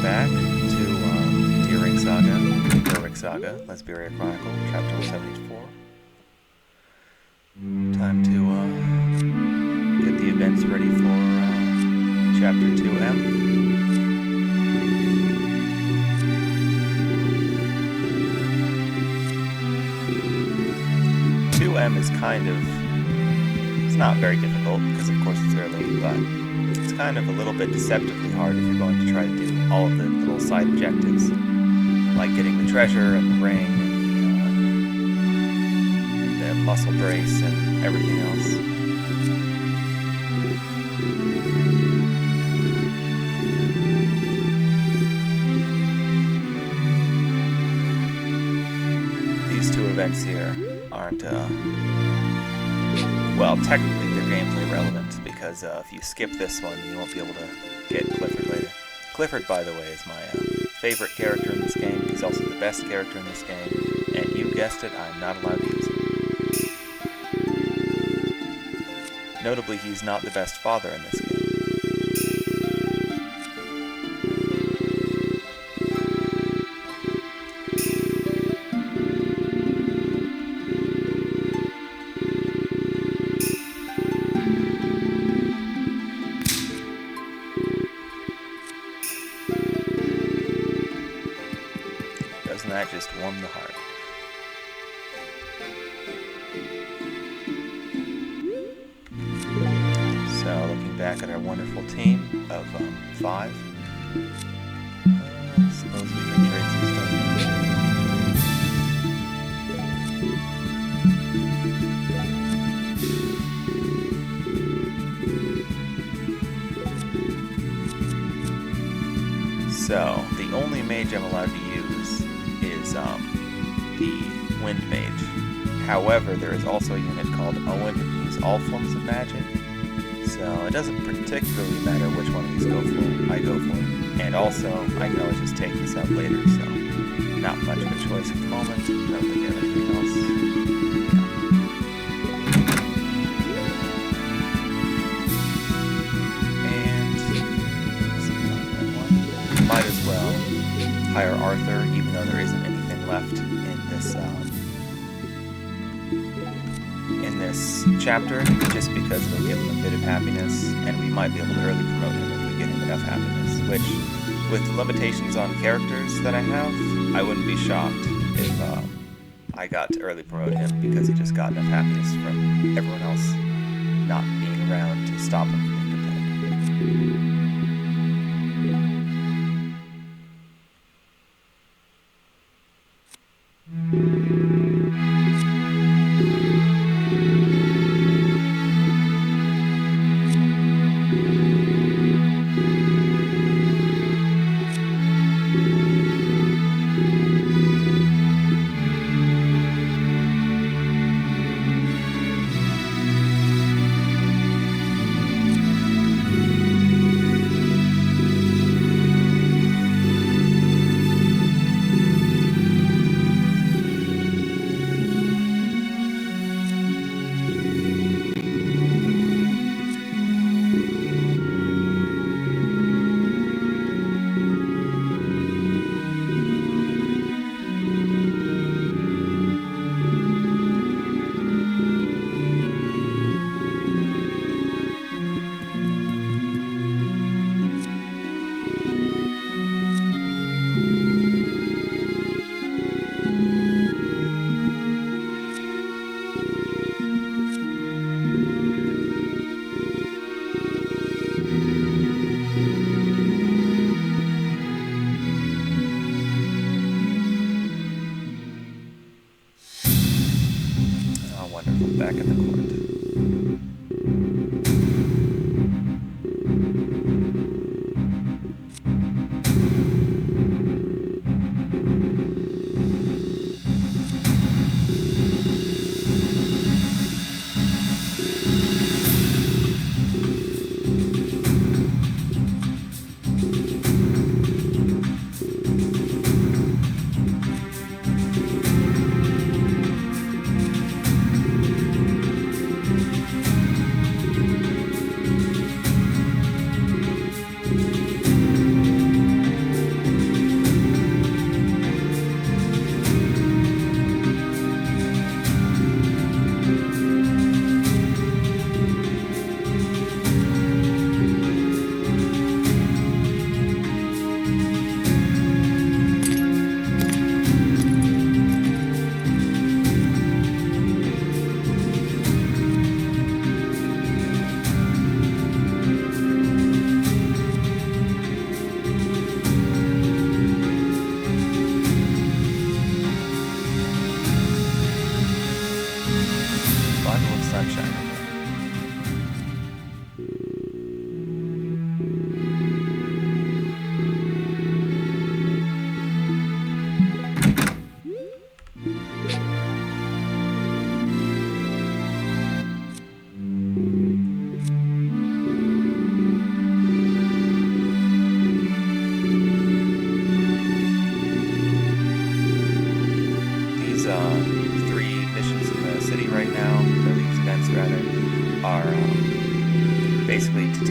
back to Deering Saga, Berwick Saga, Lesberia Chronicle, Chapter 74. Time to get the events ready for Chapter 2M. Is kind of, it's not very difficult because of course it's early, but it's kind of a little bit deceptively hard if you're going to try to do all of the little side objectives, like getting the treasure and the ring and the muscle brace and everything else. These two events here aren't, well, technically they're gameplay relevant, because if you skip this one, you won't be able to get Clifford later. Clifford, by the way, is my favorite character in this game. He's also the best character in this game, and you guessed it, I'm not allowed to use him. Notably, he's not the best father in this game. That just warmed the heart. So, looking back at our wonderful team of 5, I suppose we can trade some stuff. So, the only mage I'm allowed to use is the Wind Mage. However, there is also a unit called Owen who can use all forms of magic, so it doesn't particularly matter which one of these I go for. And also, I can always just take this out later, so not much of a choice at the moment. I don't think I have anything else. And might as well hire Arthur, even though there isn't anything left in this chapter, just because it'll give him a bit of happiness, and we might be able to early promote him if we get him enough happiness, which, with the limitations on characters that I have, I wouldn't be shocked if I got to early promote him because he just got enough happiness from everyone else not being around to stop him from being deployed.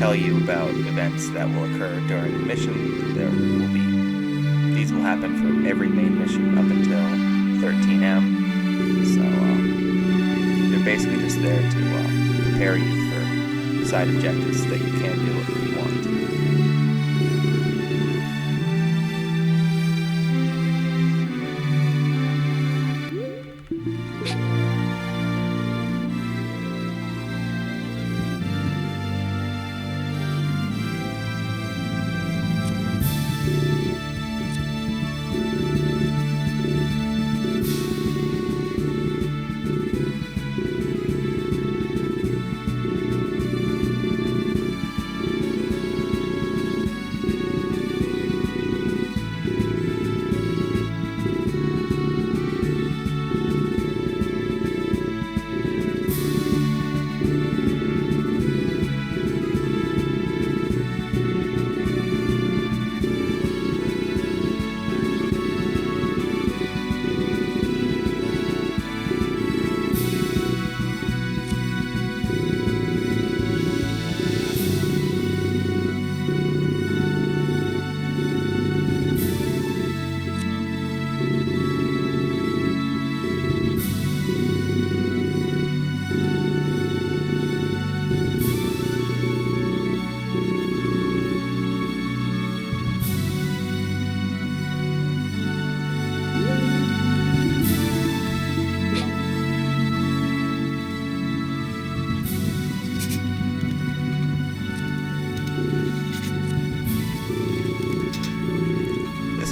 tell you about events that will occur during the mission. These will happen for every main mission up until 13M. So they're basically just there to prepare you for side objectives that you can do if you want.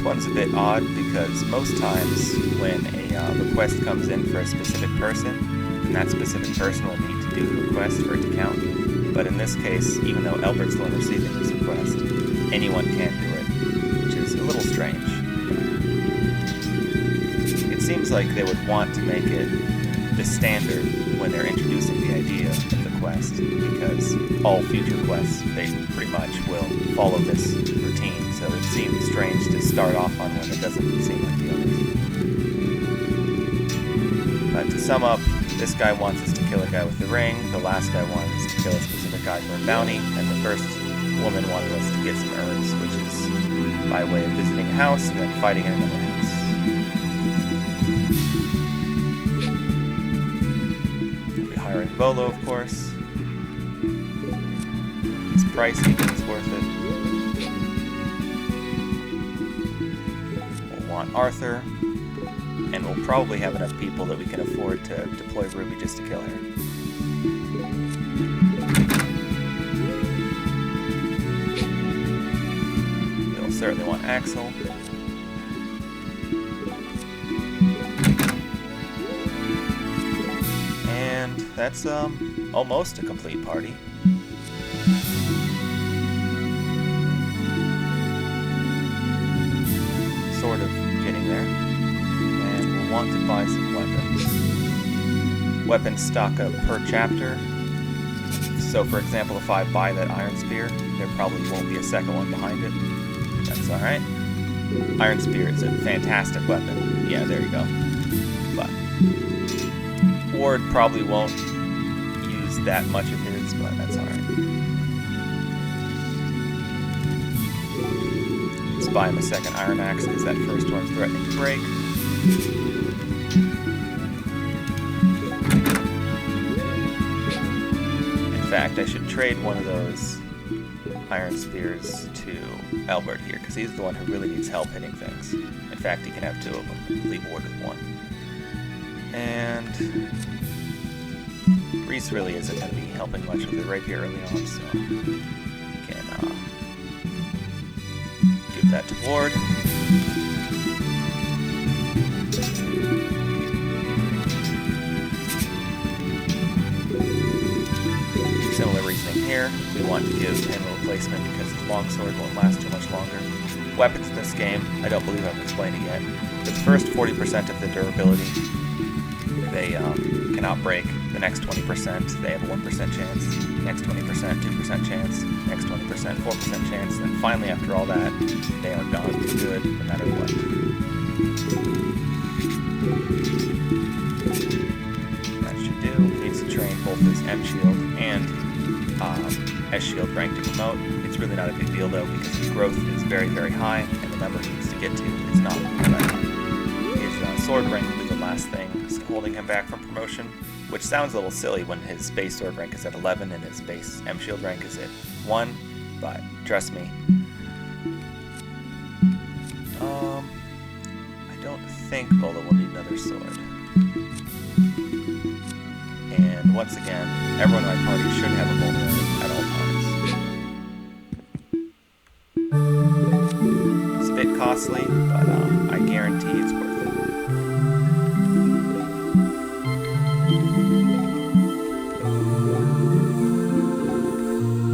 One's a bit odd because most times when a request comes in for a specific person, then that specific person will need to do the request for it to count. But in this case, even though Albert's the one receiving this request, anyone can do it, which is a little strange. It seems like they would want to make it the standard when they're introducing the idea of the quest, because all future quests, they pretty much will follow this routine. So it seems strange to start off on one that doesn't seem like the others. But to sum up, this guy wants us to kill a guy with the ring, the last guy wanted us to kill a specific guy for a bounty, and the first woman wanted us to get some herbs, which is by way of visiting a house and then fighting in another house. We'll be hiring Volo, of course. It's pricey, but it's worth it. Arthur, and we'll probably have enough people that we can afford to deploy Ruby just to kill her. We'll certainly want Axel. And that's almost a complete party. Sort of getting there. And we'll want to buy some weapons. Weapons stock up per chapter. So for example, if I buy that Iron Spear, there probably won't be a second one behind it. That's alright. Iron Spear is a fantastic weapon. Yeah, there you go. But Ward probably won't use that much of his, but that's alright. Let's buy him a second Iron Axe because that first one's threatening to break. In fact, I should trade one of those Iron Spears to Albert here, because he's the one who really needs help hitting things. In fact, he can have two of them. Leave Ward with one. And Reese really isn't going to be helping much with the rapier early on, so we can give that to Ward. Similar reasoning here. We want to give him a replacement because his longsword won't last too much longer. Weapons in this game, I don't believe I've explained it yet. The first 40% of the durability, they cannot break. The next 20%, they have a 1% chance. Next 20%, 2% chance. Next 20%, 4% chance. And finally, after all that, they are gone for good, no matter what. That should do. Needs to train both his M shield and as shield rank to promote. It's really not a big deal though, because his growth is very, very high, and the number he needs to get to is not high. His sword rank will be the last thing holding him back from promotion, which sounds a little silly when his base sword rank is at 11 and his base M shield rank is at 1, but trust me. I don't think Bola will need another sword. And once again, everyone in my party should have a Bola at all times. It's a bit costly, but I guarantee it's worth it.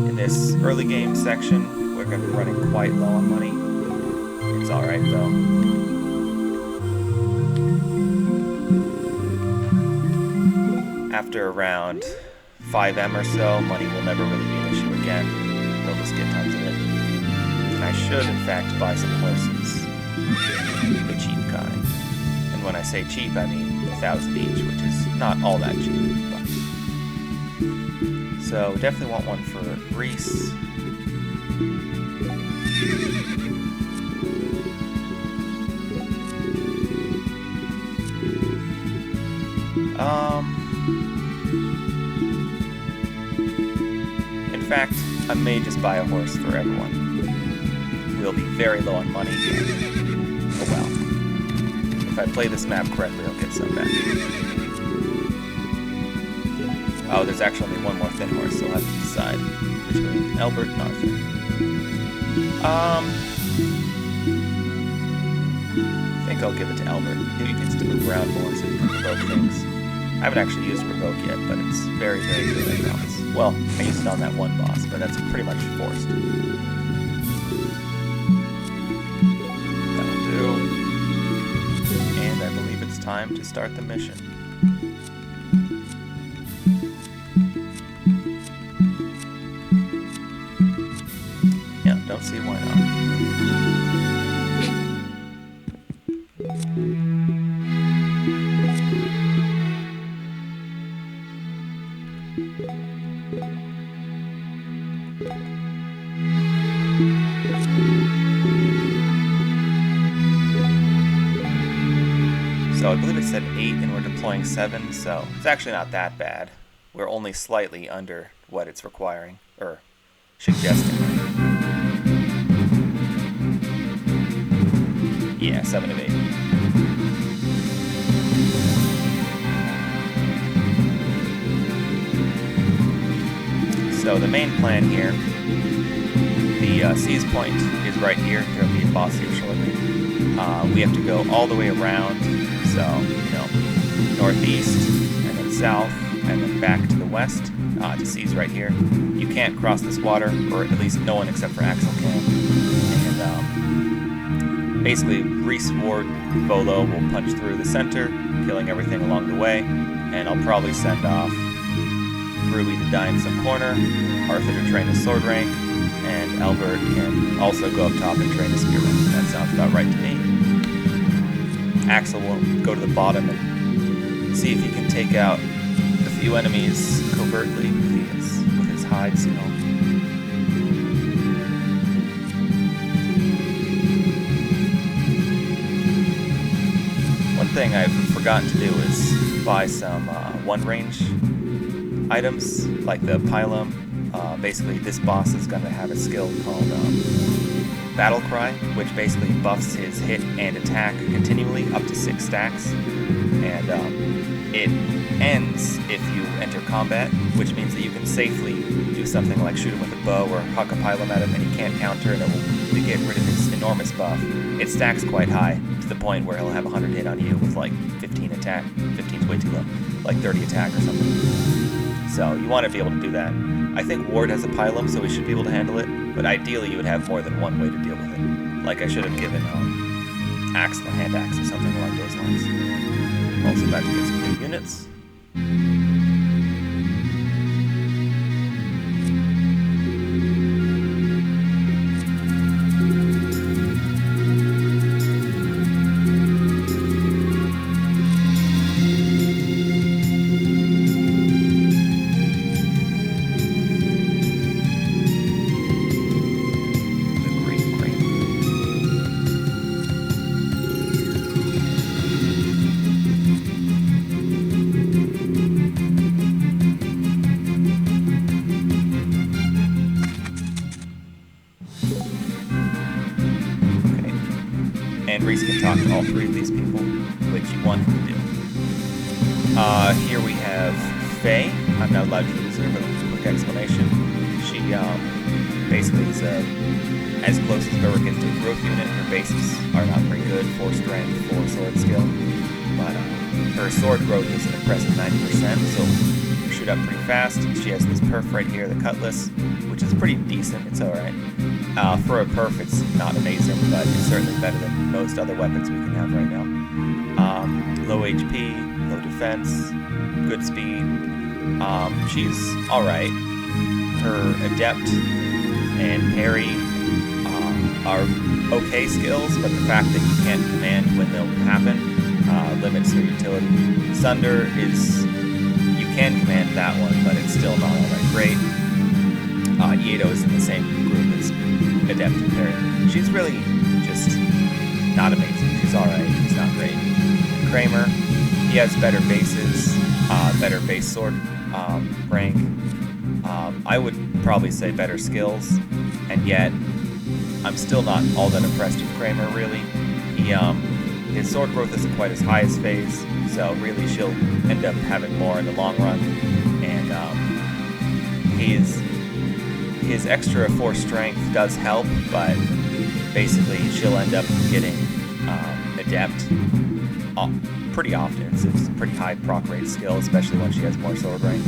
In this early game section, we're going to be running quite low on money. It's alright though. After around 5M or so, money will never really be an issue again. You'll just get tons of it. And I should, in fact, buy some horses. The cheap kind. And when I say cheap, I mean 1,000 each, which is not all that cheap. But... So, definitely want one for Reese. In fact, I may just buy a horse for everyone. We'll be very low on money. Oh well. If I play this map correctly, I'll get some back. Oh, there's actually only one more thin horse, so I'll have to decide between Albert and Arthur. I think I'll give it to Albert. He gets to move around more so he can provoke things. I haven't actually used Provoke yet, but it's very, very good, I promise. Well, I used it on that one boss, but that's pretty much forced. That'll do. And I believe it's time to start the mission. Yeah, don't see why not. So I believe it said 8 and we're deploying 7, so it's actually not that bad. We're only slightly under what it's requiring, or suggesting. Yeah, 7 of 8. So the main plan here, the seize point is right here. There'll be a boss here shortly. We have to go all the way around, so, northeast, and then south, and then back to the west, to seize right here. You can't cross this water, or at least no one except for Axel can. And basically, Reese Ward Bolo will punch through the center, killing everything along the way, and I'll probably send off Ruby to die in some corner, Arthur to train his sword rank, and Albert can also go up top and train his spear rank. That sounds about right to me. Axel will go to the bottom and see if he can take out a few enemies covertly with his hide skill. One thing I've forgotten to do is buy some one-range items, like the Pylum. Basically, this boss is going to have a skill called Battle Cry, which basically buffs his hit and attack continually up to 6 stacks. And it ends if you enter combat, which means that you can safely do something like shoot him with a bow or huck a Pylum at him and he can't counter, and it will get rid of his enormous buff. It stacks quite high, to the point where he'll have 100 hit on you with like 15 attack. 15's way too low. Like 30 attack or something. So you want to be able to do that. I think Ward has a Pylum, so we should be able to handle it, but ideally you would have more than one way to deal with it. Like I should have given Axel a hand axe or something along those lines. I'm also about to get some new units. Okay. And Reese can talk to all three of these people, which you want him to do. Here we have Faye. I'm not allowed to use her, but a quick explanation. She basically is as close as Berwick is to a growth unit. Her bases are not very good, 4 strength, 4 sword skill. But her sword growth is an impressive 90%, so shoot up pretty fast. She has this perf right here, the cutlass, which is pretty decent. It's alright. For a perf, it's not amazing, but it's certainly better than most other weapons we can have right now. Low HP, low defense, good speed. She's alright. Her adept and parry are okay skills, but the fact that you can't command when they'll happen limits her utility. Sunder is, you can command that one, but it's still not all that great. Yedo is in the same group as adept and parry. She's really just not amazing. She's alright. She's not great. Kramer, he has better bases, better base sword rank. I would probably say better skills, and yet I'm still not all that impressed with Kramer, really. His sword growth isn't quite as high as Faye's, so really she'll end up having more in the long run. And his extra 4 strength does help, but basically she'll end up getting adept pretty often. It's a pretty high proc rate skill, especially when she has more sword rank.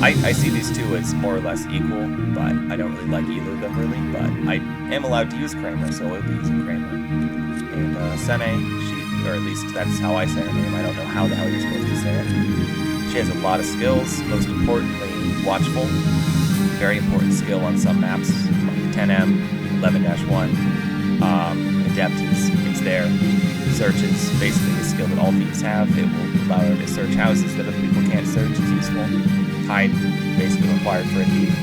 I see these two as more or less equal, but I don't really like either of them really, but I am allowed to use Kramer, so I'll be using Kramer. And Sene, or at least that's how I say her name. I don't know how the hell you're supposed to say it. She has a lot of skills, most importantly, Watchful. Very important skill on some maps, like 10M, 11-1. Adept it's there. Search is basically a skill that all thieves have. It will allow her to search houses that other people can't search. It's useful. Hide, basically required for a thief.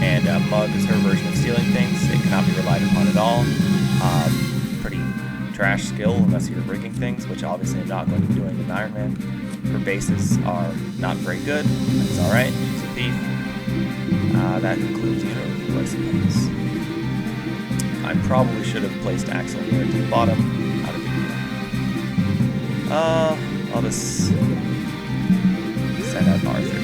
And Mug is her version of stealing things. It cannot be relied upon at all. Pretty trash skill unless you're rigging things, which obviously I'm not going to be doing in Ironman. Her bases are not very good. That's alright. She's a thief. That concludes unit review, I suppose. I probably should have placed Axel here to the bottom. Not a big deal. I'll just send out Arthur.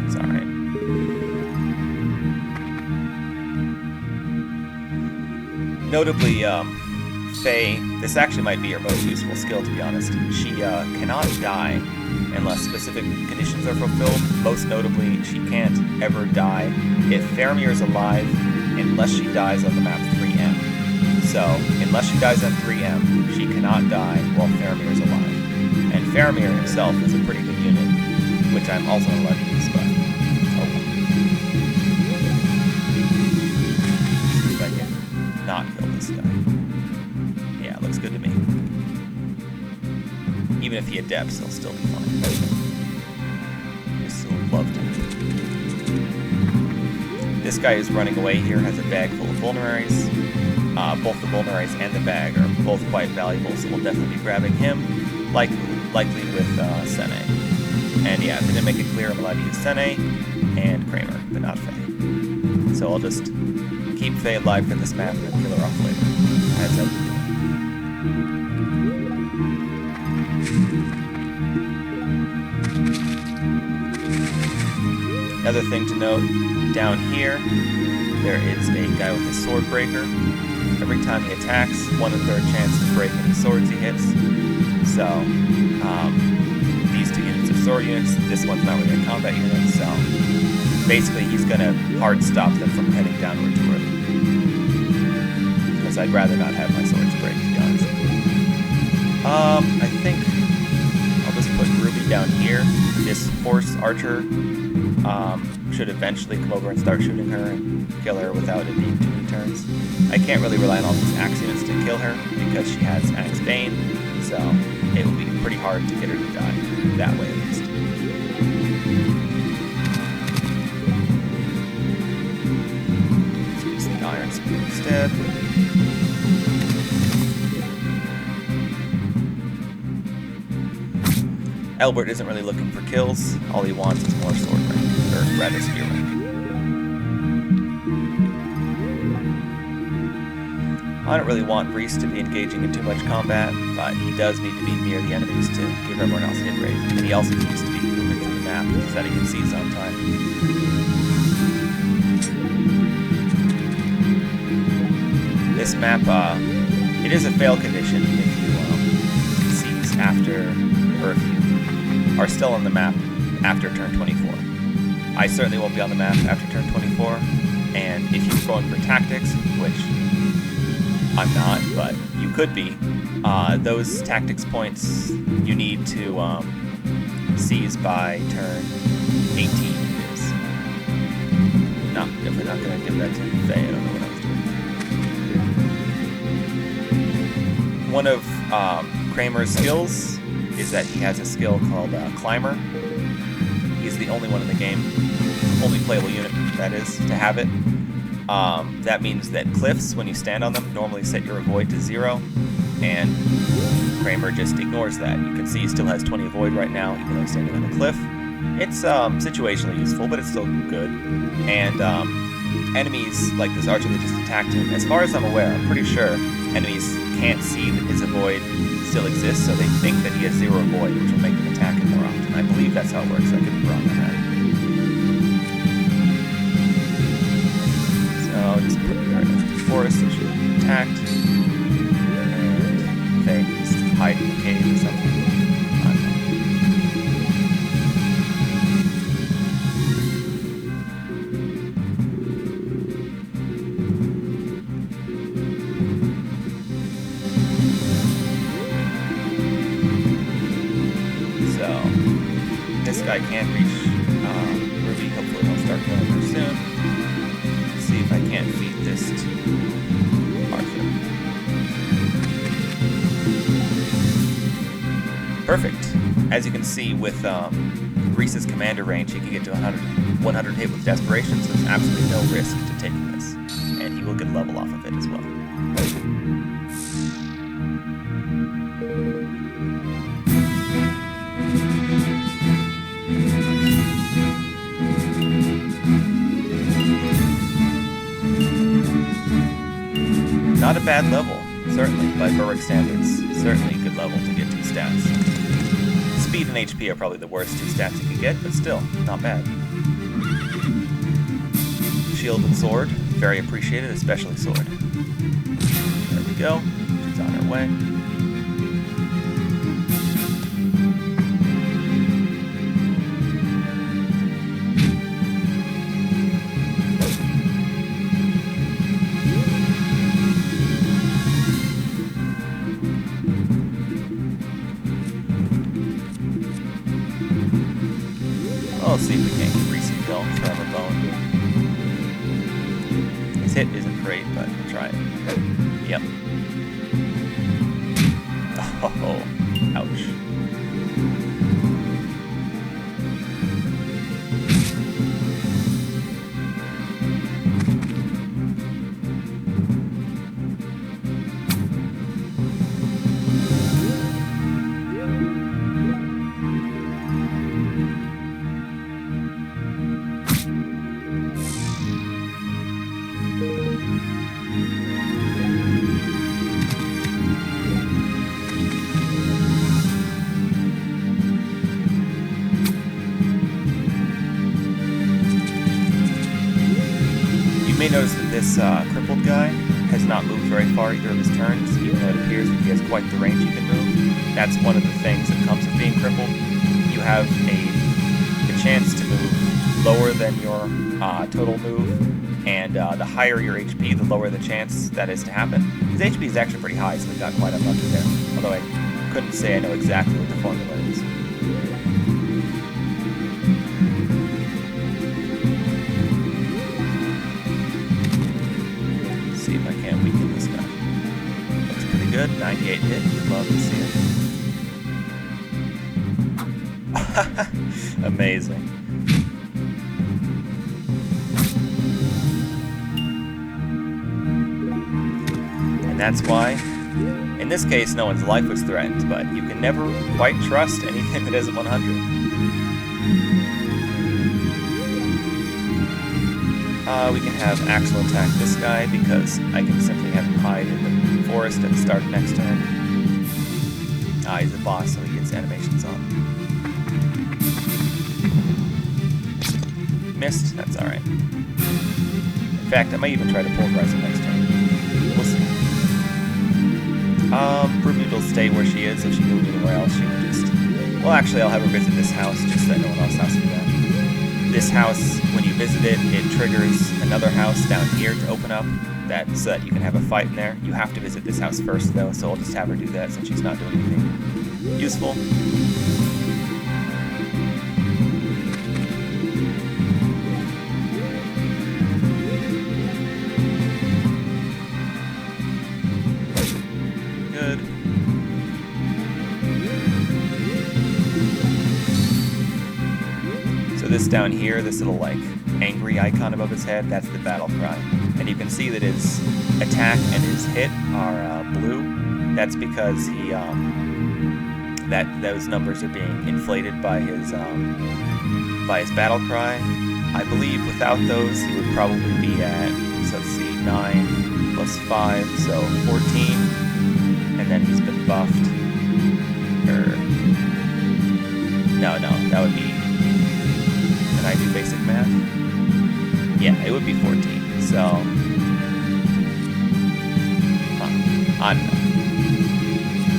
It's alright. Notably, Faye, this actually might be her most useful skill, to be honest. She cannot die unless specific conditions are fulfilled. Most notably, she can't ever die if Faramir is alive unless she dies on the map 3M. So, unless she dies on 3M, she cannot die while Faramir is alive. And Faramir himself is a pretty good unit, which I'm also not allowed to use, but oh well. See if I can not kill this guy. Yeah, looks good to me. Even if he adepts, he'll still be fine. Just loved him. This guy is running away here, has a bag full of vulneraries. Both the vulneraries and the bag are both quite valuable, so we'll definitely be grabbing him, likely with Sene. And yeah, if I didn't make it clear, I'm allowed to use Sene and Kramer, but not Faye. So I'll just keep Faye alive for this map and then kill her off later, as I would do. Another thing to note, down here, there is a guy with a sword breaker. Every time he attacks, 1/3 chance of breaking the swords he hits. So, these two units are sword units, this one's not really a combat unit, so basically he's going to hard stop them from heading downward too early. Because I'd rather not have my swords break, to be honest. I think I'll just put Ruby down here. This horse archer should eventually come over and start shooting her and kill her without it being too many turns. I can't really rely on all these axe units to kill her because she has Axe Bane, so it will be pretty hard to get her to die, that way at least. Let's use the Iron Spear instead. Elbert isn't really looking for kills. All he wants is more sword rank, or rather spear rank. I don't really want Reese to be engaging in too much combat, but he does need to be near the enemies to give everyone else hit rate. And he also needs to be moving through the map so that he can see on time. This map, it is a fail condition if you seize after, or if you are still on the map after turn 24. I certainly won't be on the map after turn 24, and if you're going for tactics, which I'm not, but you could be, those tactics points you need to seize by turn 18 is. No, definitely not going to give that to Faye. I don't know what I was doing. One of Kramer's skills is that he has a skill called Climber. He's the only one in the game, only playable unit, that is, to have it. That means that cliffs, when you stand on them, normally set your avoid to 0, and Kramer just ignores that. You can see he still has 20 avoid right now, even though he's standing on a cliff. It's situationally useful, but it's still good. And enemies like this archer that just attacked him, as far as I'm aware, I'm pretty sure enemies can't see that his avoid still exists, so they think that he has 0 avoid, which will make them attack him more often. I believe that's how it works. I could be wrong on that. So just put her in the forest so she'll be attacked. And Faye is hiding in the cave or something. I don't know. So this guy can't reach Ruby. Hopefully he'll start killing her soon. See if I can't feed this to Arthur. Perfect. As you can see with Reese's commander range, he can get to 100 hit with desperation, so there's absolutely no risk to taking this. And he will get level off of it as well. Not a bad level, certainly, by Berwick standards. Certainly a good level to get 2 stats. Speed and HP are probably the worst 2 stats you can get, but still, not bad. Shield and sword, very appreciated, especially sword. There we go, she's on her way. Let's see if we can't get Reese kill from a bone. His hit isn't great, but we'll try it. Yep. Oh, ouch. Notice that this crippled guy has not moved very far either of his turns, even though it appears that he has quite the range he can move. That's one of the things that comes with being crippled. You have the chance to move lower than your total move, and the higher your HP, the lower the chance that is to happen. His HP is actually pretty high, so we got quite unlucky there, although I couldn't say I know exactly what the formula is. See if I can't weaken this guy. Looks pretty good. 98 hit. You'd love to see it. Amazing. And that's why In this case, no one's life was threatened, but you can never quite trust anything that isn't 100. We can have Axel attack this guy because I can simply have him hide in the forest at the start of next turn. He's a boss, so he gets animations on. Missed? That's alright. In fact, I might even try to pulverize him next turn. We'll see. Ruby will stay where she is. If she moved anywhere else, she would just... Well, actually, I'll have her visit this house, just so that no one else has to do that. This house, when you visit it, it triggers another house down here to open up, so that you can have a fight in there. You have to visit this house first, though, so I'll just have her do that since she's not doing anything useful. Good. So this down here, this little, like, angry icon above his head, that's the battle cry. And you can see that his attack and his hit are blue. That's because he, those numbers are being inflated by his battle cry. I believe without those, he would probably be at, so let's see, 9 plus 5, so 14. And then he's been buffed. No, that would be, can I do basic math? Yeah, it would be 14, so... I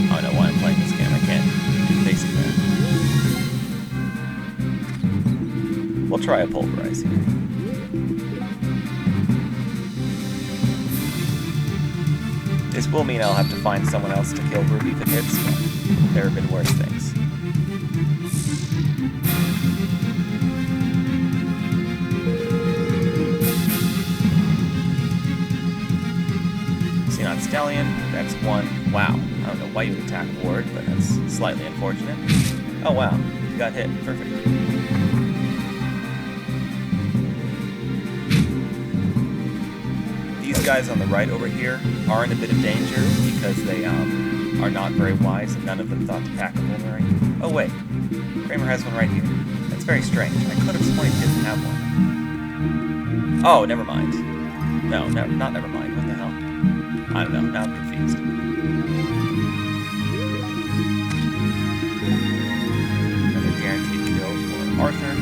don't know why I'm playing this game. I can't do basic math. We'll try a pulverize here. This will mean I'll have to find someone else to kill Ruby if it hits, but there have been worse things. Stallion, that's 1. Wow. I don't know why you would attack Ward, but that's slightly unfortunate. Oh wow, you got hit. Perfect. These guys on the right over here are in a bit of danger because they are not very wise and none of them thought to pack a boomerang. Oh wait, Kramer has one right here. That's very strange. I could have sworn he didn't have one. Oh, never mind. No, not never mind. What the hell? I don't know, now I'm confused. Another guaranteed kill for Arthur.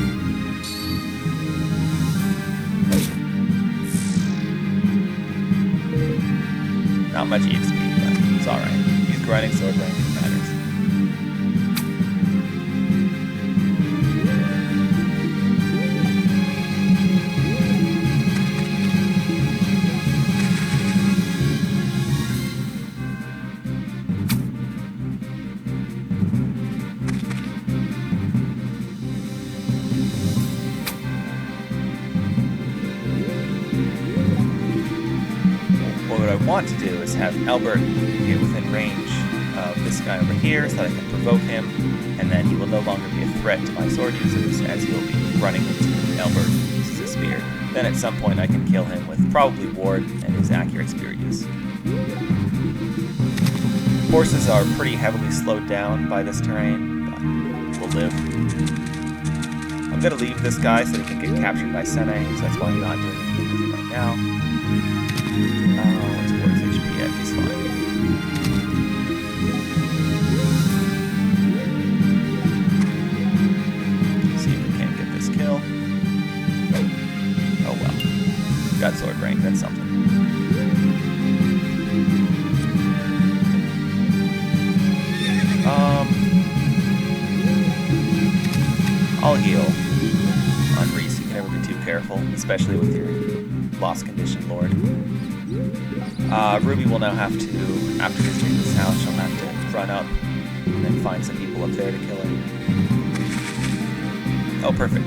Not much EXP, but it's alright. He's grinding sword rank, it matters. What I want to do is have Albert get within range of this guy over here so that I can provoke him, and then he will no longer be a threat to my sword users as he'll be running into Albert who uses a spear. Then at some point I can kill him with probably Ward and his accurate spear use. Horses are pretty heavily slowed down by this terrain, but we'll live. I'm going to leave this guy so that he can get captured by Sene, so that's why I'm not doing anything with him right now. Let's work his HP up, he's fine. See if we can't get this kill. Oh well. Got sword rank, that's something. I'll heal on Reese. You can never be too careful, especially with your lost condition lord. Ruby will now have to, after visiting this house, she'll have to run up and then find some people up there to kill her. Oh, perfect.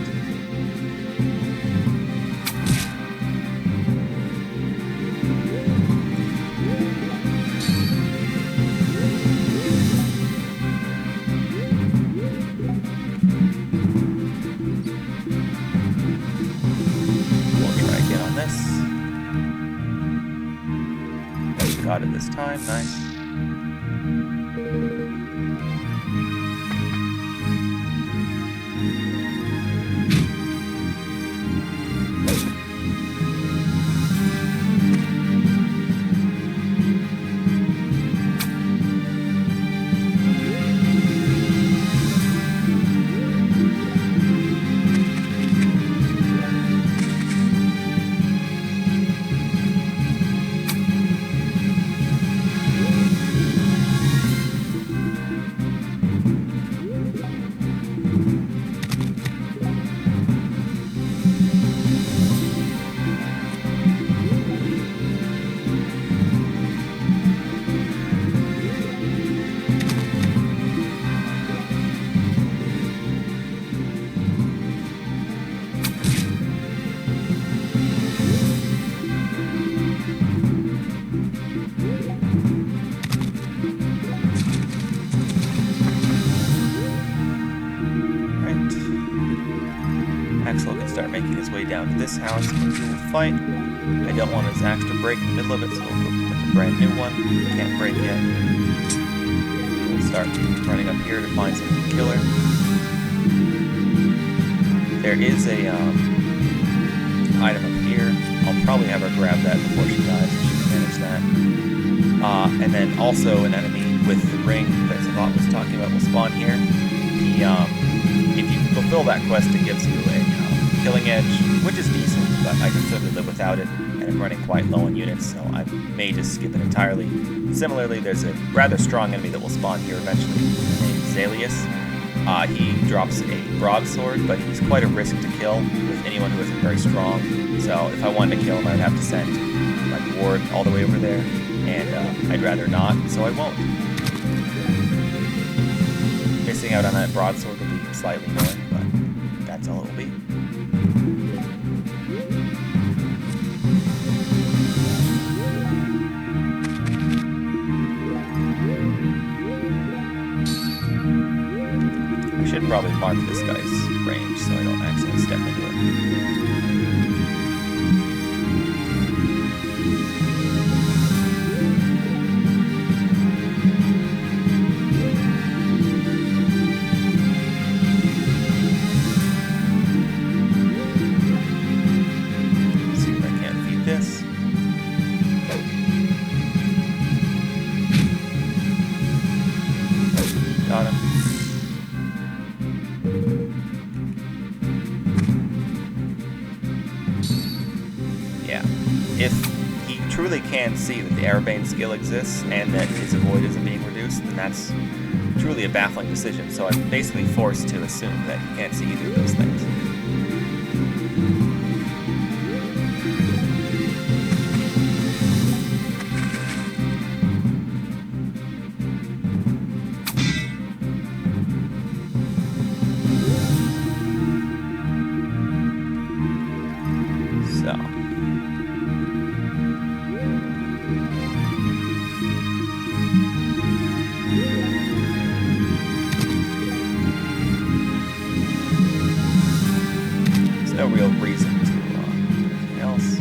Got it this time, nice. start making his way down to this house, where he will fight. I don't want his axe to break in the middle of it, so we'll go with a brand new one. Can't break yet. We'll start running up here to find something to kill her. There is a item up here. I'll probably have her grab that before she dies, so she can manage that. And then also an enemy with the ring that Sylvis was talking about will spawn here. He, if you fulfill that quest, it gives you a killing edge, which is decent, but I can certainly live without it, and I'm running quite low on units, so I may just skip it entirely. Similarly, there's a rather strong enemy that will spawn here eventually, named Zalius. He drops a broadsword, but he's quite a risk to kill with anyone who isn't very strong. So if I wanted to kill him, I'd have to send my ward all the way over there, and I'd rather not, so I won't. Missing out on that broadsword will be slightly annoying, but that's all it will be. I should probably mark this guy's range so I don't accidentally step into it. See if I can't feed this. Got him. If he truly can see that the Arabane skill exists and that his avoid isn't being reduced, then that's truly a baffling decision, so I'm basically forced to assume that he can't see either of those things. No real reason to anything else.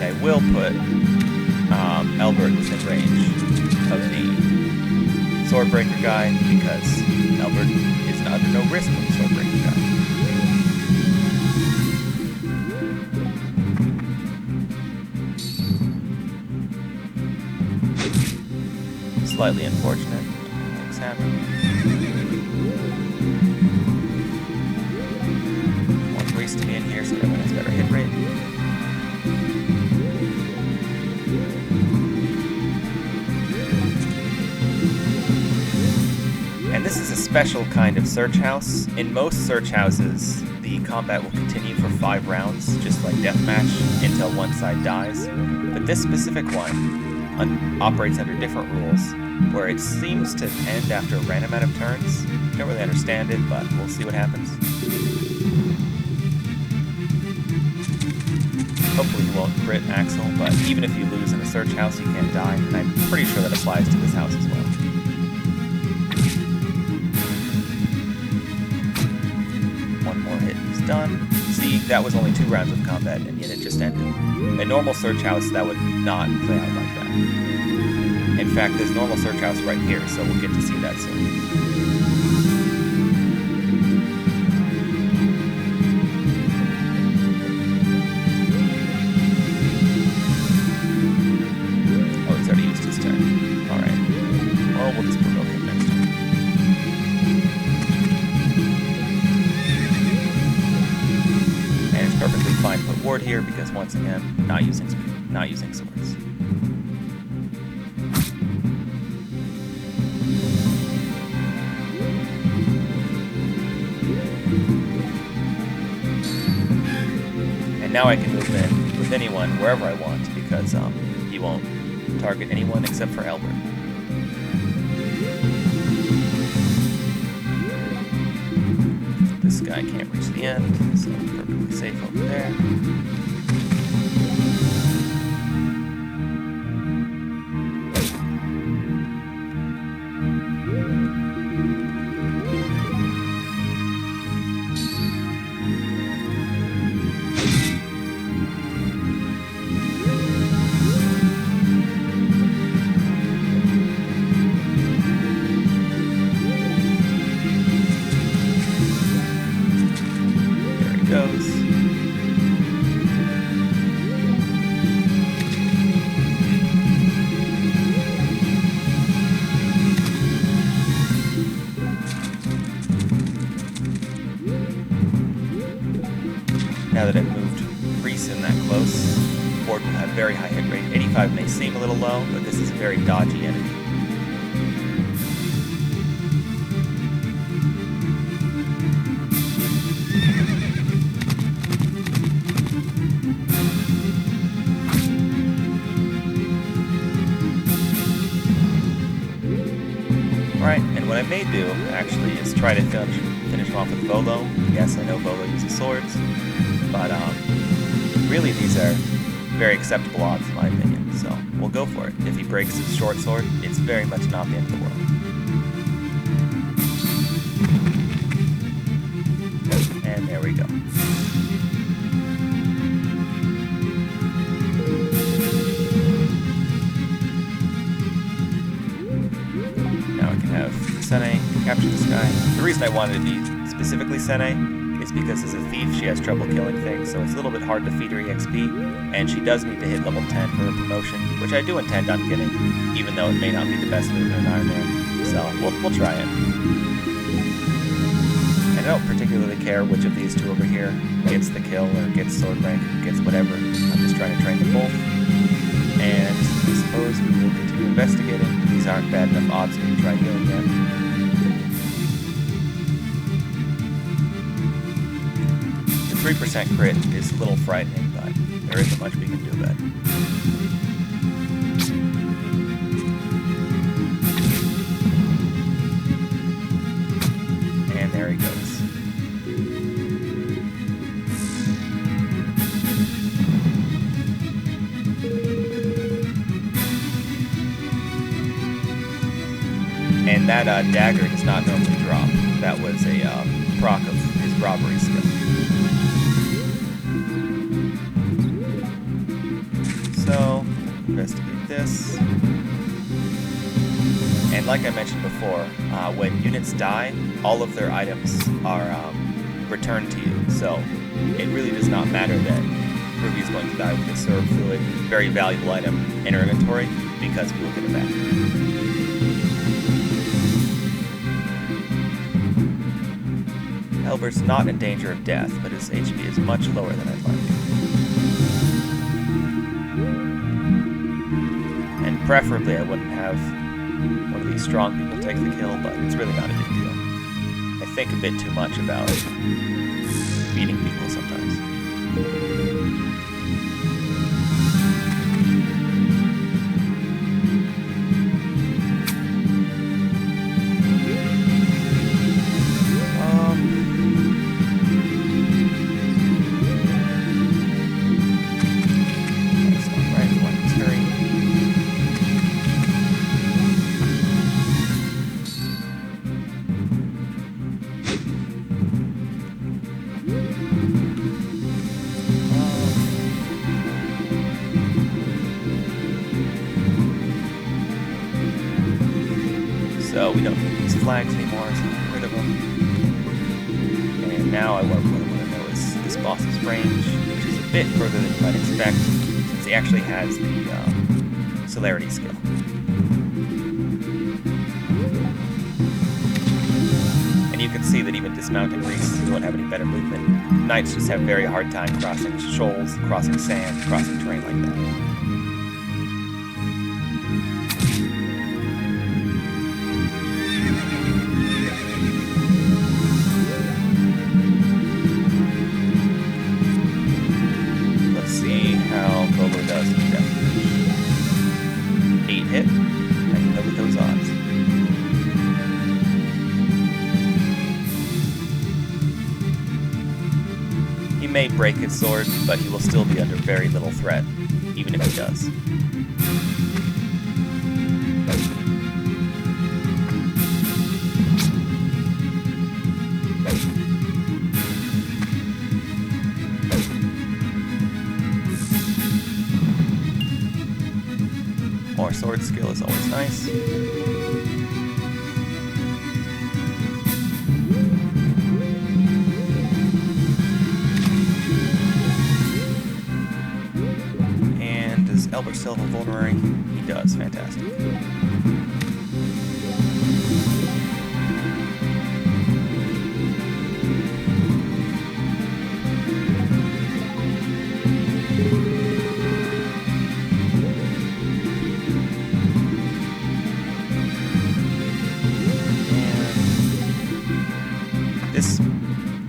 I will put Albert within range of the Swordbreaker guy because Albert is under no risk from the Swordbreaker guy. Slightly unfortunate. Things happen. Reese to be in here so everyone has better hit rate. And this is a special kind of search house. In most search houses, the combat will continue for 5 rounds, just like deathmatch, until one side dies. But this specific one operates under different rules, where it seems to end after a random amount of turns. Don't really understand it, but we'll see what happens. Hopefully you won't crit Axel, but even if you lose in a search house, you can't die, and I'm pretty sure that applies to this house as well. One more hit and he's done. See, that was only 2 rounds of combat, and yet it just ended. A normal search house, that would not play out like that. In fact, there's normal search house right here, so we'll get to see that soon. We'll just provoke him next turn. And it's perfectly fine to put ward here because once again, not using swords. And now I can move in with anyone wherever I want because he won't target anyone except for Albert. This guy can't reach the end, so I'm perfectly safe over there. Now that I've moved Reese in that close, Board will have very high hit rate. 85 may seem a little low, but this is a very dodgy enemy. Alright, and what I may do, actually, is try to finish him off with Volo. Yes, I know Volo uses swords, but really these are very acceptable odds in my opinion, so we'll go for it. If he breaks his short sword, it's very much not the end of the world. And there we go. Now I can have Sene capture this guy. The reason I wanted to be specifically Sene is because as a thief she has trouble killing things, so it's a little bit hard to feed her EXP, and she does need to hit level 10 for her promotion, which I do intend on getting, even though it may not be the best move in Ironman, so we'll try it. And I don't particularly care which of these two over here gets the kill, or gets sword rank, or gets whatever. I'm just trying to train them both, and I suppose we will continue investigating. These aren't bad enough odds for me to try healing them. The 3% crit is a little frightening, but there isn't much we can do about it. And there he goes. And that dagger does not normally drop. That was a proc of his robbery skill. So, investigate this. And like I mentioned before, when units die, all of their items are returned to you. So, it really does not matter that Ruby is going to die with a Syrup Fluid, very valuable item in her inventory, because we will get it back. Albert's not in danger of death, but his HP is much lower than I'd like. And preferably I wouldn't have one of these strong people take the kill, but it's really not a big deal. I think a bit too much about beating people sometimes. So we don't need these flags anymore, so get rid of them. And now what I want to know is this boss's range, which is a bit further than you might expect, since he actually has the celerity skill. And you can see that even dismounting Reese won't have any better movement. Knights just have a very hard time crossing shoals, crossing sand, crossing terrain like that. He may break his sword, but he will still be under very little threat, even if he does. More sword skill is always nice. Albert still have vulnerary? He does, fantastic.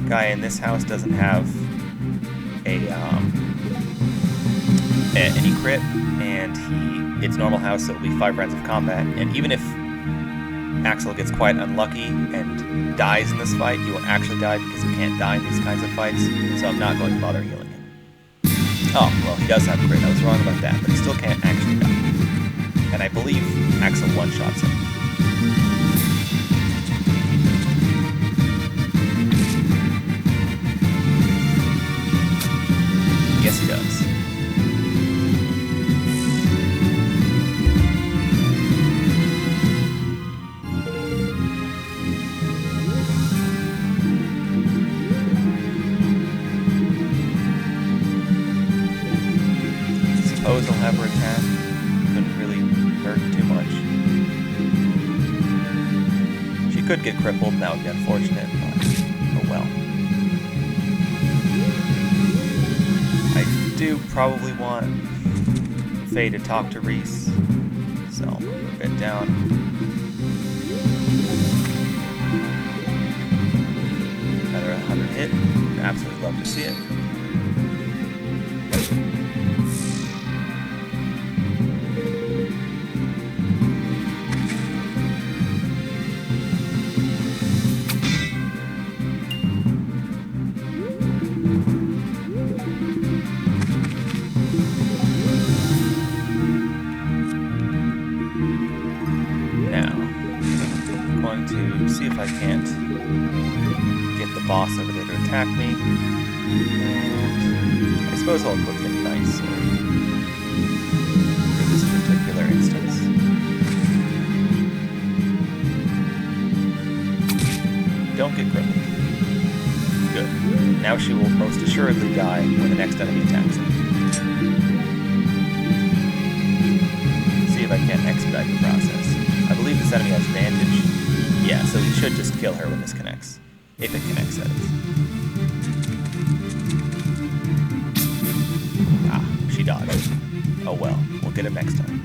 guy in this house doesn't have any crit, and it's normal house, so it'll be 5 rounds of combat. And even if Axel gets quite unlucky and dies in this fight, he won't actually die because you can't die in these kinds of fights, so I'm not going to bother healing him. Oh, well, he does have crit. I was wrong about that, but he still can't actually die. And I believe Axel one-shots him. Yes, he does. Suppose I'll have her attack. Couldn't really hurt too much. She could get crippled, and that would be unfortunate, but oh well. I do probably want Faye to talk to Reese, so I'll move a bit down. Another 100 hit. Would absolutely love to see it. See if I can't get the boss over there to attack me. And I suppose I'll equip him nice for this particular instance. Don't get crippled. Good. Now she will most assuredly die when the next enemy attacks her. See if I can't expedite the process. I believe this enemy has advantage. Yeah, so he should just kill her when this connects. If it connects, that is. Ah, she dodged. Oh well, we'll get him next time.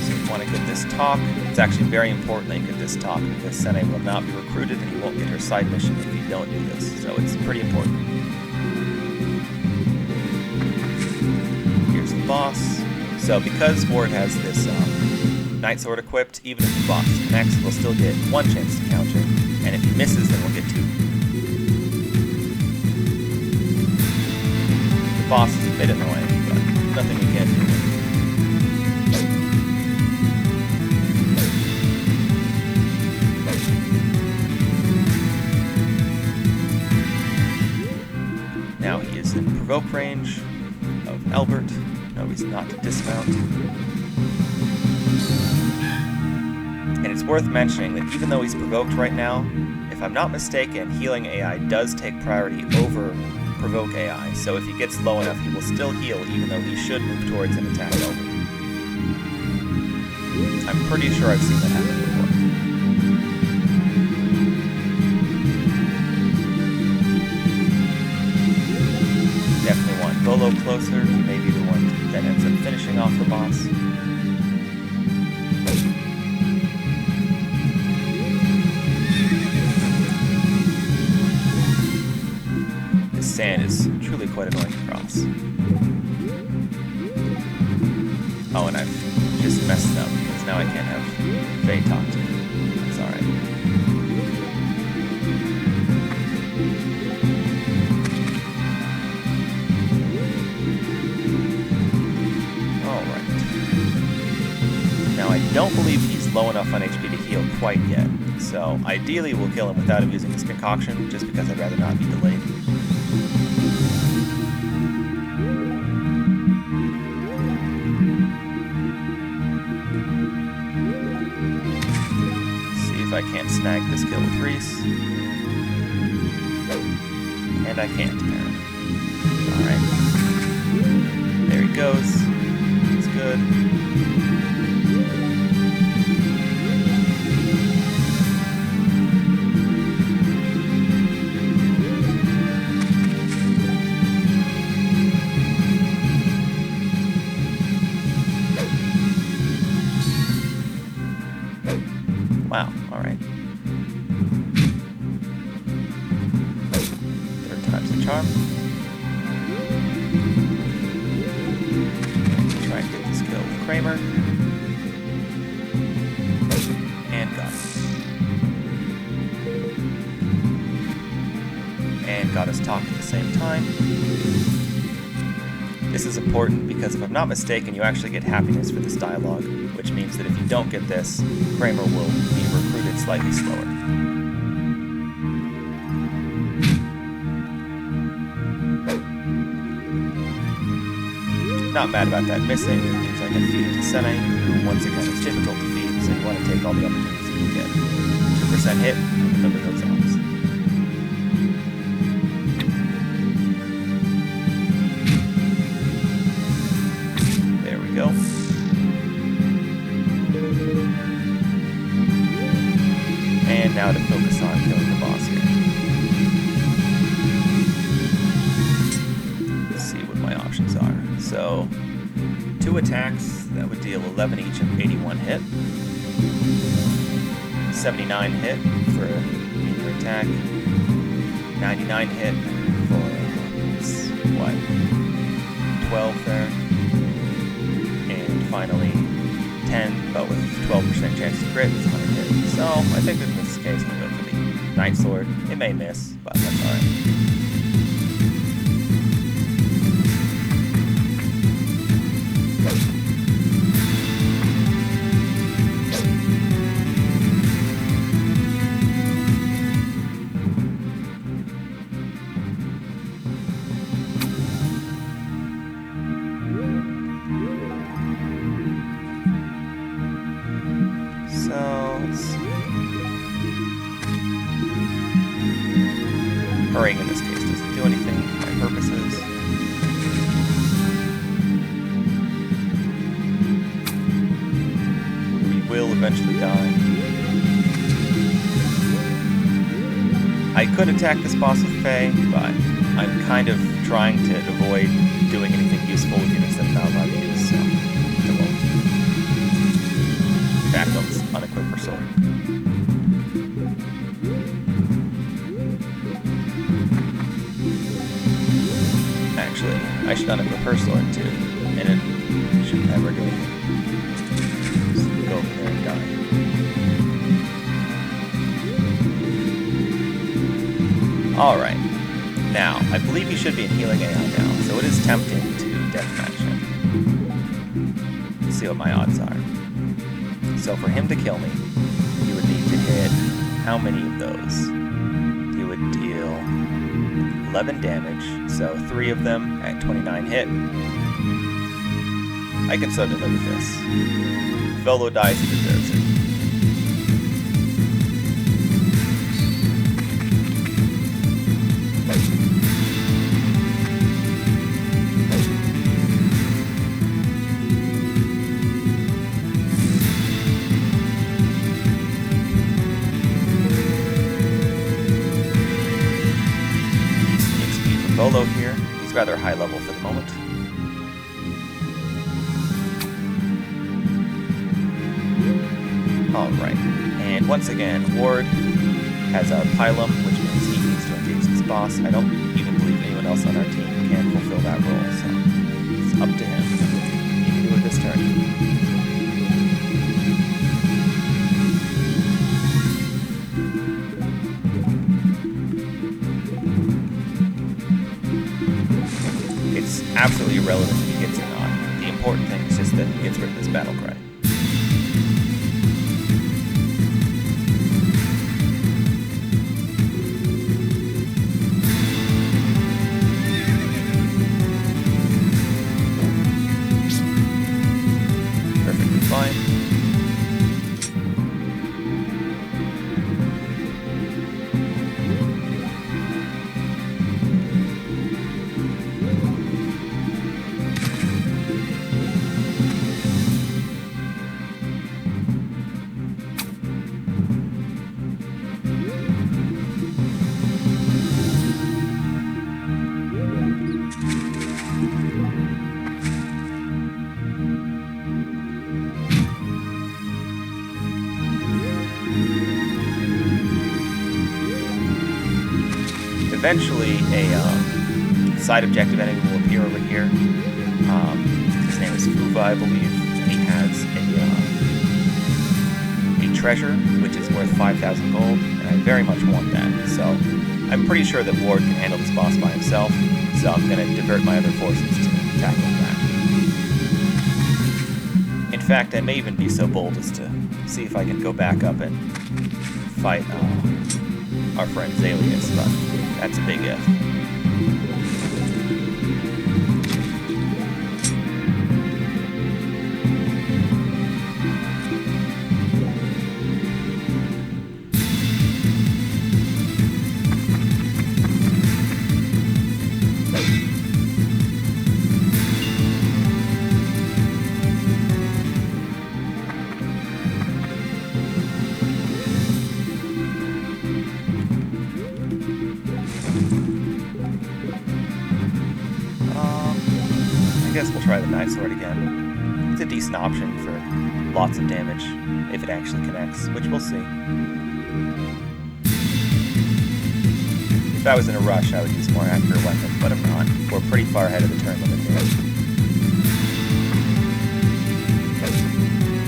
So you want to get this talk. It's actually very important that you get this talk, because Sene will not be recruited and you won't get her side mission if you don't do this. So it's pretty important. Boss. So because Ward has this Night Sword equipped, even if the boss connects, we'll still get 1 chance to counter, and if he misses, then we'll get 2. The boss is a bit annoying, but nothing we can do. Now he is in provoke range of Albert. No, he's not to dismount. And it's worth mentioning that even though he's provoked right now, if I'm not mistaken, healing AI does take priority over provoke AI. So if he gets low enough, he will still heal, even though he should move towards an attack over. I'm pretty sure I've seen that happen before. Definitely want Volo closer. He may be the one that ends up finishing off the boss. This sand is truly quite annoying to cross. Oh, and I've just messed it up because now I can't have Faye talk to me. That's alright. I don't believe he's low enough on HP to heal quite yet, so ideally we'll kill him without him using his concoction, just because I'd rather not be delayed. See if I can't snag this kill with Reese. And I can't, apparently. Alright. There he goes. It's good. times the charm. Try and get this kill with Kramer. And got it. And got his talk at the same time. This is important because if I'm not mistaken, you actually get happiness for this dialogue, which means that if you don't get this, Kramer will be recruited slightly slower. Not mad about that missing, it means I can feed it to Sene, who once again is difficult to feed, so you want to take all the opportunities you can get. 2% hit, and remember those elves. Go. And now to focus on killing the boss here. Let's see what my options are. So, 2 attacks, that would deal 11 each of 81 hit. 79 hit for a meter attack. 99 hit for, what, 12 there. Finally, 10, but with 12% chance to crit, it's 100 hit. So, I think in this case, I'm going to go for the Night Sword. It may miss, but that's alright. Hurrying in this case doesn't do anything for my purposes. We will eventually die. I could attack this boss with Faye, but I'm kind of trying to avoid doing anything useful with units that I'm not allowed to use, so I won't. In fact, I'll just unequip her sword. Actually, I should unequip her sword too, and it shouldn't ever do anything. Just go over there and die. Alright. Now, I believe he should be in healing AI now, so it is tempting to deathmatch him. Let's see what my odds are. So for him to kill me, he would need to hit how many of those? He would deal 11 damage, so 3 of them at 29 hit. I can sort of live with this. Volo dies, he deserves it. Volo here. He's rather high level for the moment. Alright. And once again, Ward has a Pylum, which means he needs to engage this boss. I don't even believe anyone else on our team can fulfill that role, so it's up to him. He can do it this turn. It's absolutely irrelevant if he gets it or not. The important thing is just that he gets rid of this battle cry. Perfectly fine. eventually a side objective enemy will appear over here. His name is Fuva, I believe, and he has a treasure, which is worth 5,000 gold, and I very much want that. So I'm pretty sure that Ward can handle this boss by himself, so I'm going to divert my other forces to tackle that. In fact, I may even be so bold as to see if I can go back up and fight our friend Zalius, but that's a big if. I guess we'll try the Knight Sword again. It's a decent option for lots of damage, if it actually connects, which we'll see. If I was in a rush, I would use a more accurate weapon, but I'm not. We're pretty far ahead of the turn limit here.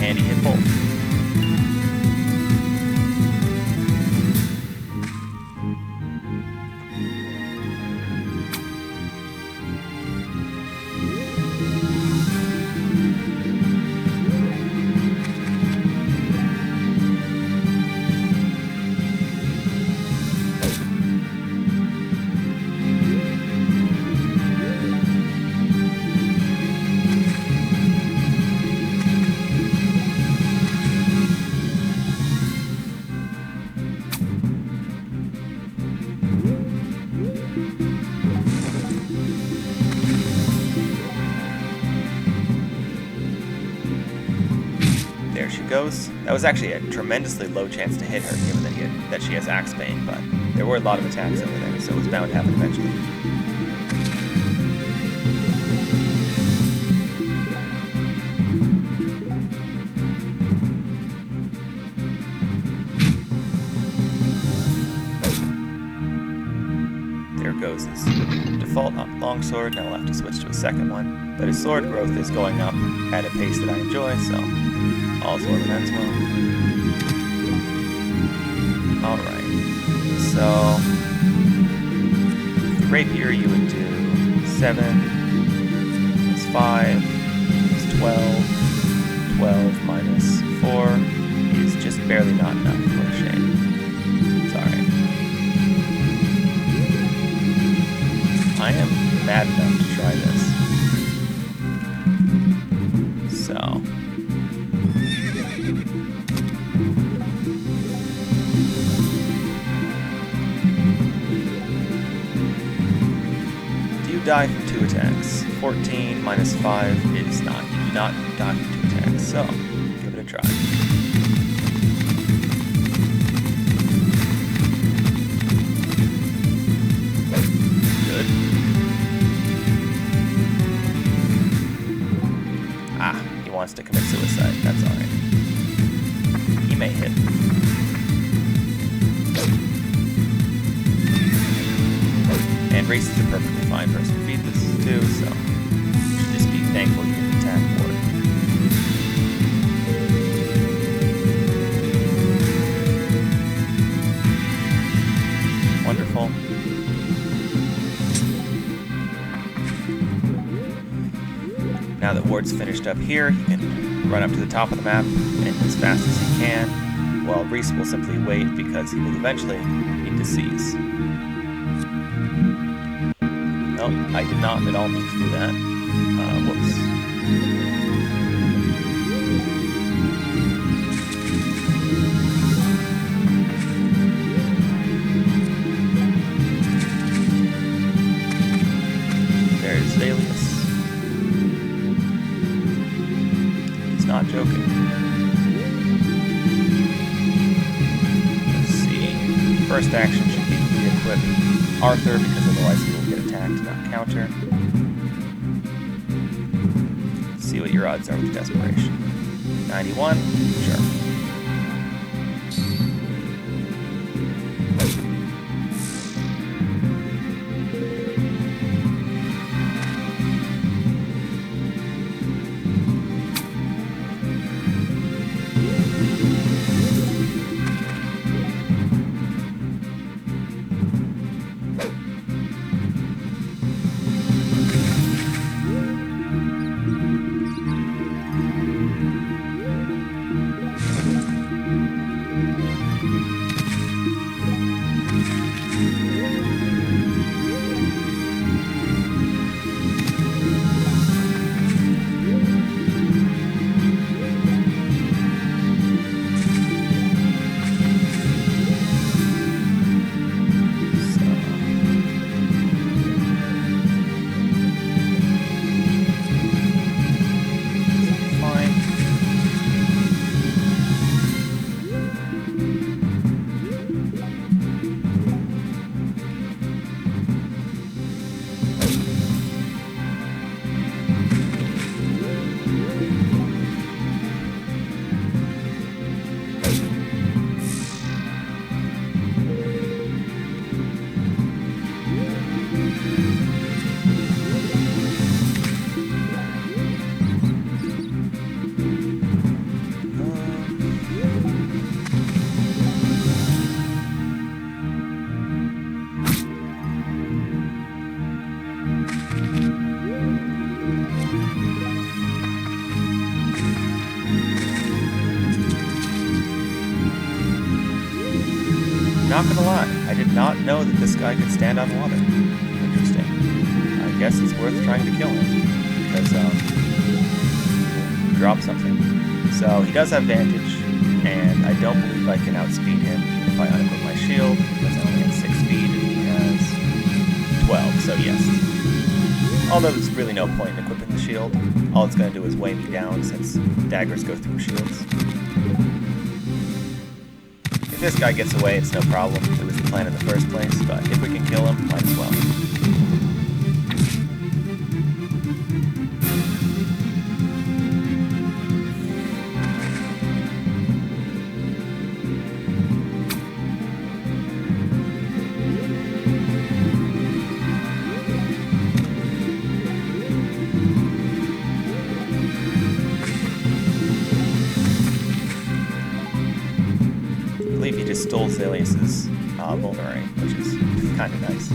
And he hit both. Goes. That was actually a tremendously low chance to hit her, given that she has Axe Bane, but there were a lot of attacks over there, so it was bound to happen eventually. There goes his default longsword. Now we'll have to switch to a second one, but his sword growth is going up at a pace that I enjoy, so all's well that ends well. Alright, so the rapier you would do 7 is 5 is 12, 12 minus 4 is just barely not enough. What a shame. It's alright. I am mad enough to try this. So die from 2 attacks. 14 minus 5 is not. You do not die from 2 attacks, so give it a try. Good. Ah, he wants to commit suicide. That's alright. He may hit. And Reese is a perfectly fine person to feed this too, so you should just be thankful you can attack for it. Wonderful. Now that Ward's finished up here, he can run up to the top of the map and as fast as he can, while Reese will simply wait because he will eventually need to seize. Nope, I did not at all mean to do that. Whoops. There's Zalius. He's not joking. Let's see. First action should be to re-equip Arthur, because otherwise he will get attacked, not counter. Let's see what your odds are with Desperation. 91? Sure. not gonna lie, I did not know that this guy could stand on water. Interesting. I guess it's worth trying to kill him, because, drop something. So, he does have advantage, and I don't believe I can outspeed him if I unequip my shield, because I only have 6 speed, and he has 12, so yes. Although there's really no point in equipping the shield. All it's going to do is weigh me down, since daggers go through shields. If this guy gets away, it's no problem. It was the plan in the first place, but if we can kill him, might as well. He just stole Zelius's vulnerary, which is kind of nice.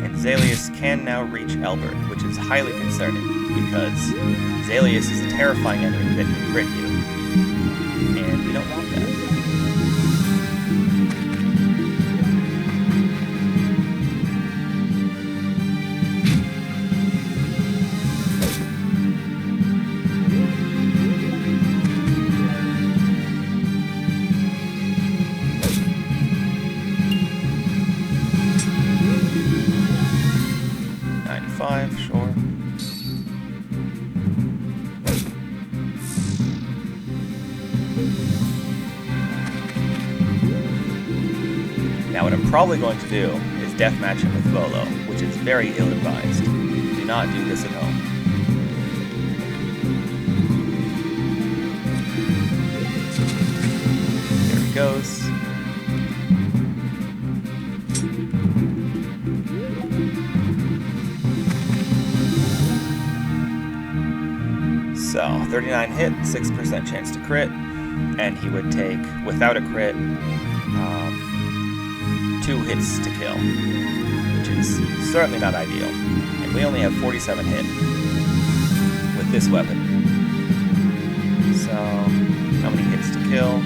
And Zelius can now reach Albert, which is highly concerning, because Zelius is a terrifying enemy that can crit you, and we don't want that. 5, sure. Now what I'm probably going to do is deathmatch him with Volo, which is very ill-advised. Do not do this at home. There he goes. So, 39 hit, 6% chance to crit, and he would take, without a crit, 2 hits to kill, which is certainly not ideal. And we only have 47 hit with this weapon. So, how many hits to kill?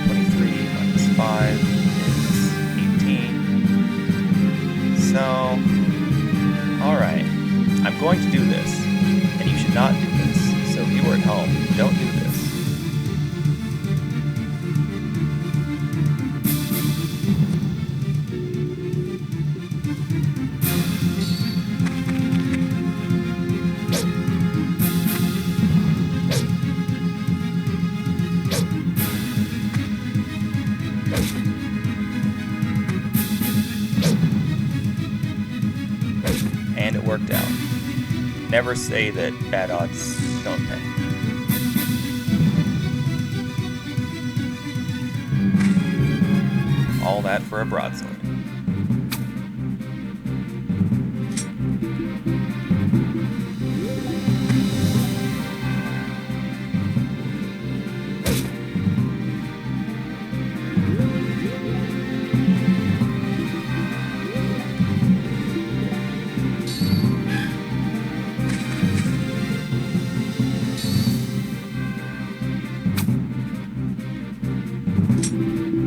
23 minus 5 is 18. So, alright. I'm going to do this, and you should not do this. So if you were at home, don't do this. And it worked out. Never say that bad odds don't pay. All that for a broadsword.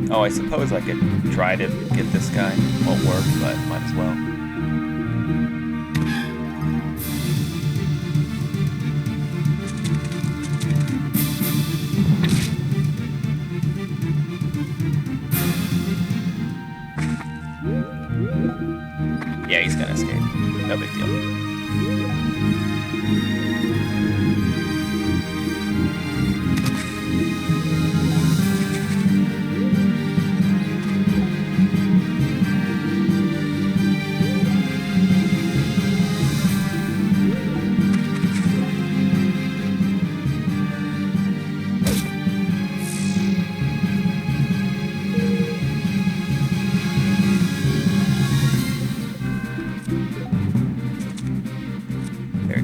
Oh, I suppose I could try to get this guy. Won't work, but might as well. Yeah, he's gonna escape. No big deal.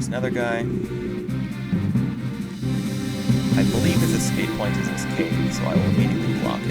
Another guy. I believe his escape point is his cave, so I will immediately block it.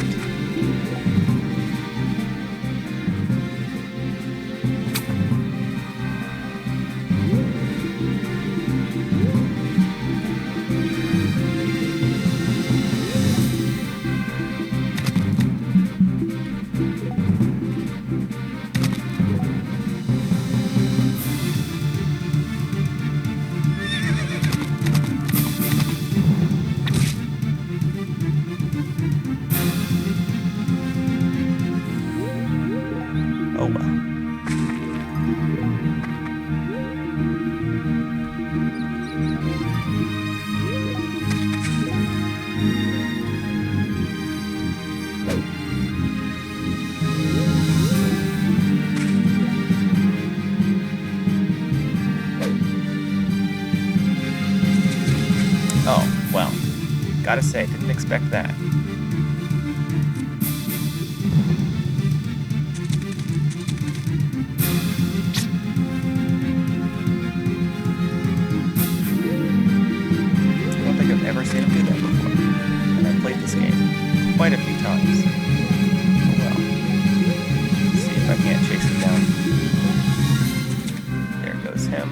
well. Oh, well, gotta say, didn't expect that. I don't think I've ever seen him do that before, and I've played this game quite a few times. Oh well. Let's see if I can't chase him down. There goes him.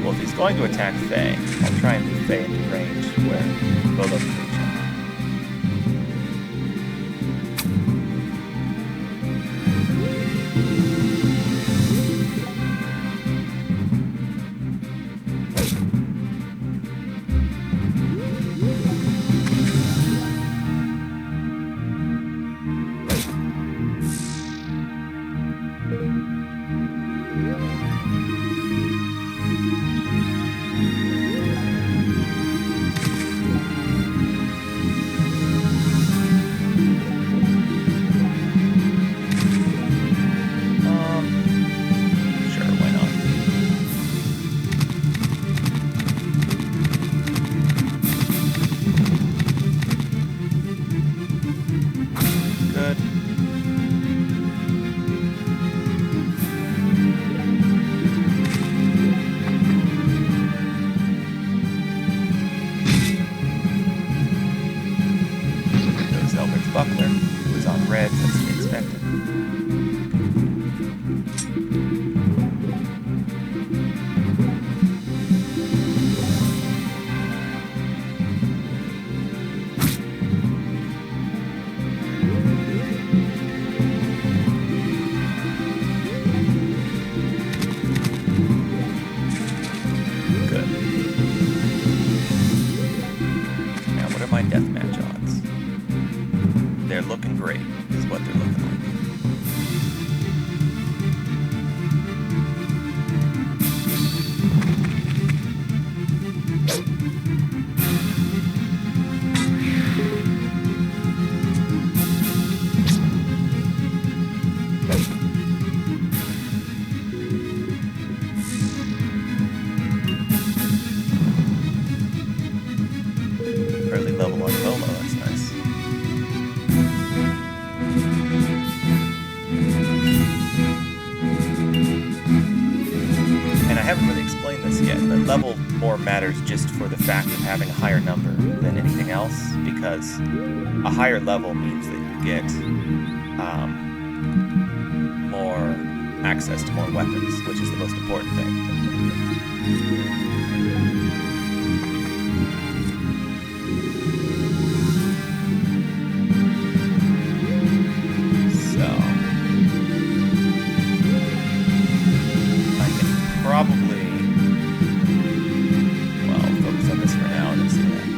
Well, if he's going to attack Faye, I'll try and move Faye into range where both of them reach him. Buckler, who was on red, as we expected. Good. Now, what are my deathmatch odds? They're looking great, is what they're looking like. Early level on Bolo, that's nice. And I haven't really explained this yet, but level more matters just for the fact of having a higher number than anything else, because a higher level means that you get more access to more weapons, which is the most important thing. Probably, well, focus on this for now and then see what happens.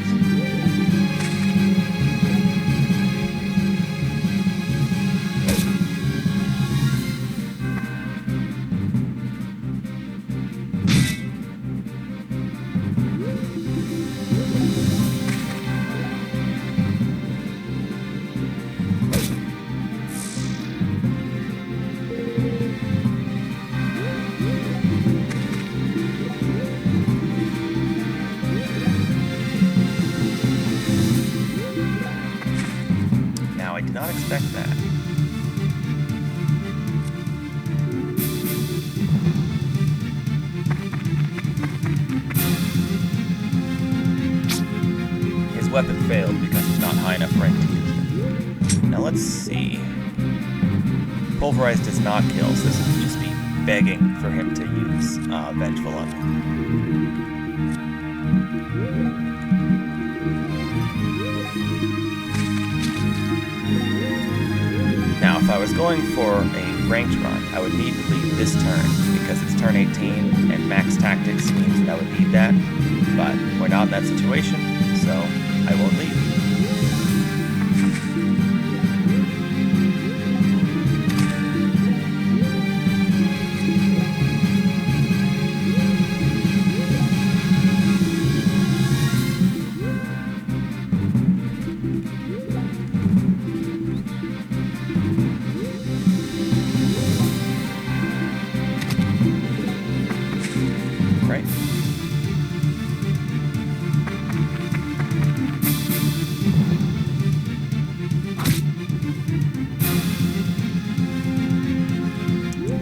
I did not expect that. His weapon failed because he's not high enough rank to use it. Now let's see. Pulverize does not kill, so this would just be begging for him to use Vengeful Onion. Now, if I was going for a ranked run, I would need to leave this turn, because it's turn 18, and max tactics means that I would need that, but we're not in that situation, so I won't leave.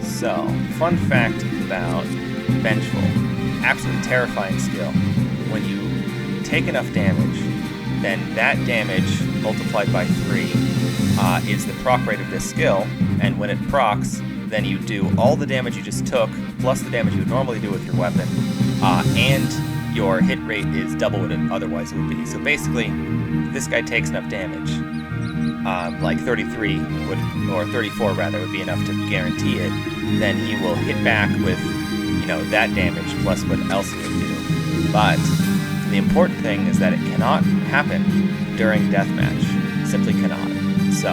So, fun fact about Vengeful. Absolutely terrifying skill. When you take enough damage, then that damage multiplied by 3 is the proc rate of this skill, and when it procs, then you do all the damage you just took, plus the damage you would normally do with your weapon, and your hit rate is double what it otherwise would be. So basically, if this guy takes enough damage, like 33 would, or 34 rather, would be enough to guarantee it, then he will hit back with, that damage plus what else he would do. But the important thing is that it cannot happen during deathmatch. Simply cannot. So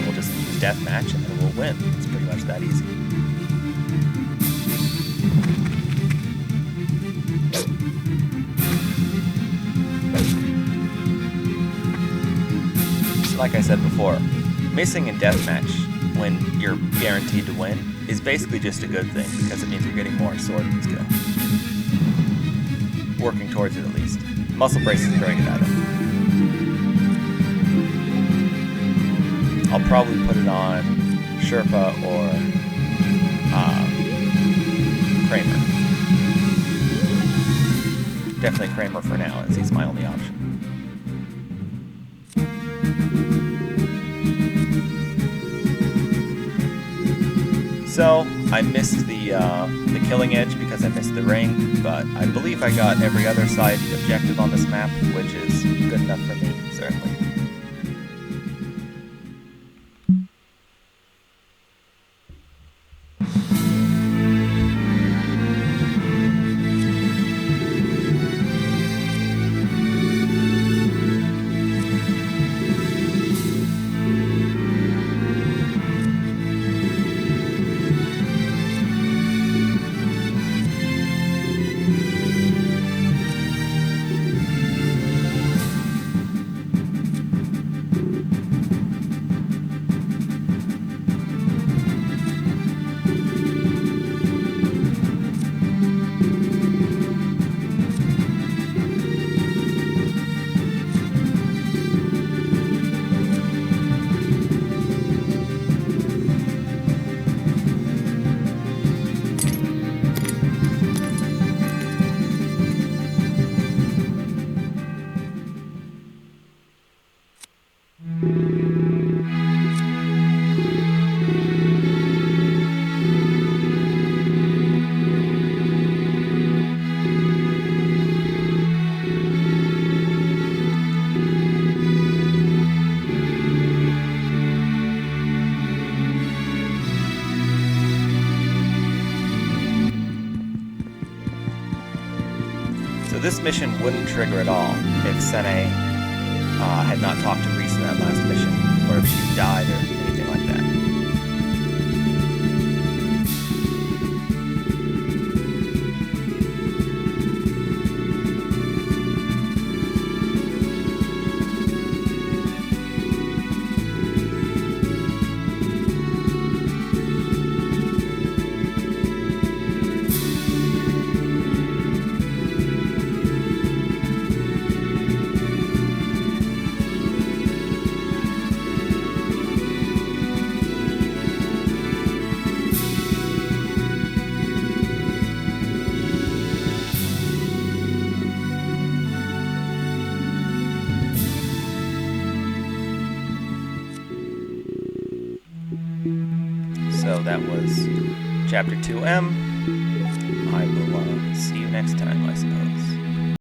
we'll just use deathmatch and then we'll win. It's pretty much that easy. Like I said before, missing in deathmatch when you're guaranteed to win is basically just a good thing, because it means you're getting more sword skill. Working towards it at least. Muscle brace is very good at it. I'll probably put it on Sherpa or Kramer. Definitely Kramer for now, as he's my only option. So, I missed the killing edge because I missed the ring, but I believe I got every other side objective on this map, which is good enough for me, certainly. This mission wouldn't trigger at all if Sene had not talked to Reese in that last mission, or if she died or anything like that. So that was Chapter 2M. I will see you next time, I suppose.